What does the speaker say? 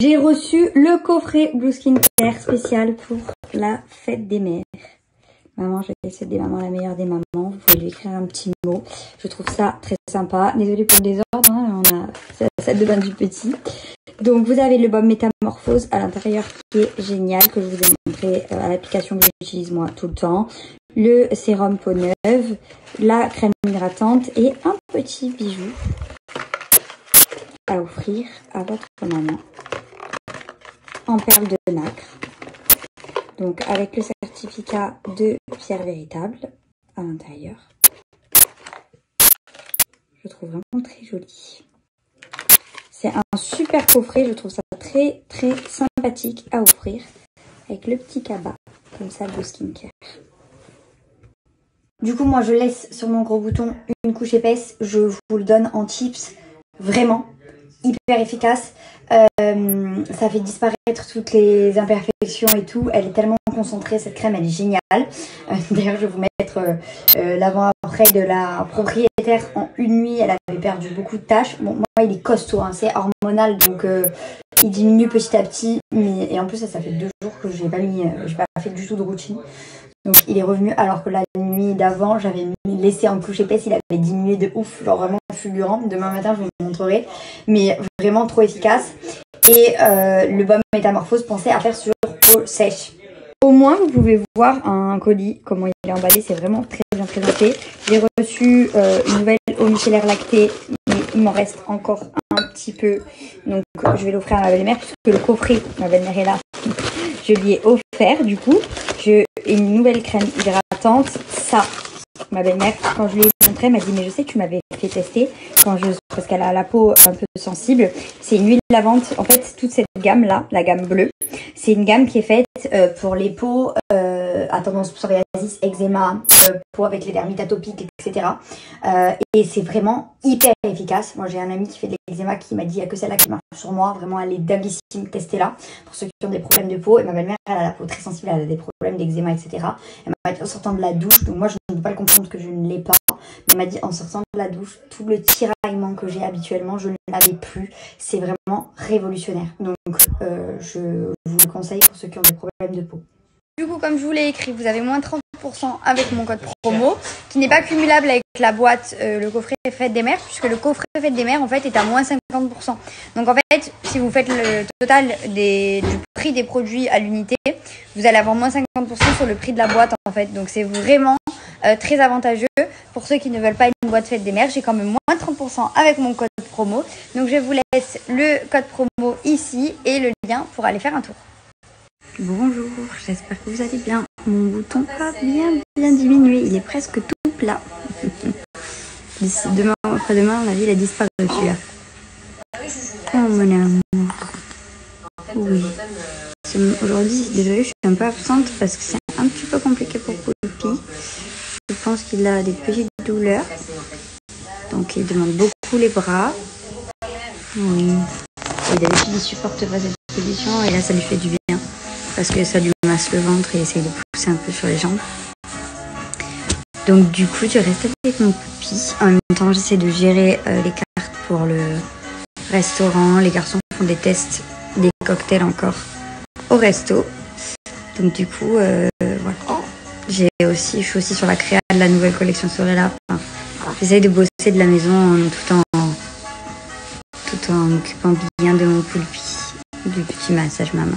J'ai reçu le coffret Blue Skincare spécial pour la fête des mères. Maman, je vais essayer des mamans, la meilleure des mamans. Vous pouvez lui écrire un petit mot. Je trouve ça très sympa. Désolée pour le désordre, hein, on a la salle de bain du petit. Donc vous avez le baume Métamorphose à l'intérieur qui est génial, que je vous ai montré à l'application que j'utilise moi tout le temps. Le sérum peau neuve, la crème hydratante et un petit bijou à offrir à votre maman en perles de nacre. Donc avec le certificat de pierre véritable à l'intérieur. Je trouve vraiment très joli. C'est un super coffret, je trouve ça très sympathique à offrir. Avec le petit cabas, comme ça, Blue Skincare. Du coup, moi je laisse sur mon gros bouton une couche épaisse. Je vous le donne en tips. Vraiment hyper efficace. Ça fait disparaître toutes les imperfections et tout. Elle est tellement concentrée, cette crème, elle est géniale. D'ailleurs, je vais vous mettre l'avant-après de la propriétaire en une nuit. Elle avait perdu beaucoup de tâches. Bon, moi, il est costaud, hein, c'est hormonal, donc il diminue petit à petit. Et en plus, ça fait 2 jours que j'ai pas fait du tout de routine. Donc il est revenu, alors que la nuit d'avant, j'avais laissé en couche épaisse, il avait diminué de ouf, genre vraiment fulgurant. Demain matin, je vous montrerai, mais vraiment trop efficace. Et le baume Métamorphose, pensez à faire sur peau sèche. Au moins, vous pouvez voir un colis, comment il est emballé, c'est vraiment très bien présenté. J'ai reçu une nouvelle eau micellaire lactée, mais il m'en reste encore un petit peu. Donc je vais l'offrir à ma belle-mère, puisque le coffret, ma belle-mère est là, je lui ai offert du coup. Une nouvelle crème hydratante, ça, ma belle-mère, quand je lui ai montré, elle m'a dit mais je sais que tu m'avais fait tester parce qu'elle a la peau un peu sensible. C'est une huile lavande, en fait toute cette gamme là, la gamme bleue, c'est une gamme qui est faite pour les peaux à tendance psoriasis, eczéma, peau avec les dermites atopiques, etc. Et c'est vraiment hyper efficace. Moi j'ai un ami qui fait de l'eczéma qui m'a dit il n'y a que celle-là qui marche sur moi, vraiment elle est dinguissime, testez-la pour ceux qui ont des problèmes de peau. Et ma belle-mère elle a la peau très sensible, elle a des problèmes d'eczéma, etc. Elle m'a dit en sortant de la douche, donc moi je ne peux pas le comprendre que je ne l'ai pas, mais elle m'a dit en sortant de la douche, tout le tiraillement que j'ai habituellement, je ne l'avais plus. C'est vraiment révolutionnaire. Donc je vous le conseille pour ceux qui ont des problèmes de peau. Du coup, comme je vous l'ai écrit, vous avez moins 30% avec mon code promo, qui n'est pas cumulable avec la boîte, le coffret Fête des Mères, puisque le coffret Fête des Mères, en fait, est à moins 50%. Donc, en fait, si vous faites le total du prix des produits à l'unité, vous allez avoir moins 50% sur le prix de la boîte, en fait. Donc, c'est vraiment très avantageux. Pour ceux qui ne veulent pas une boîte Fête des Mères, j'ai quand même moins 30% avec mon code promo. Donc, je vous laisse le code promo ici et le lien pour aller faire un tour. Bonjour, j'espère que vous allez bien. Mon bouton a bien diminué, il est presque tout plat. D'ici demain, après-demain, on a vu, il a disparu celui-là. Oh mon amour. Oui. Aujourd'hui, désolée, je suis un peu absente parce que c'est un petit peu compliqué pour Poulpi. Je pense qu'il a des petites douleurs. Donc il demande beaucoup les bras. Oui. Et d'habitude, il supporte pas cette position et là, ça lui fait du bien. Parce que ça lui masse le ventre et essaye de pousser un peu sur les jambes. Donc du coup, je reste avec mon Poulpi. En même temps, j'essaie de gérer les cartes pour le restaurant. Les garçons font des tests, des cocktails encore au resto. Donc du coup, voilà. Je suis aussi sur la créa de la nouvelle collection Sorella. Enfin, j'essaie de bosser de la maison tout en m'occupant bien de mon Poulpi. Du petit massage maman.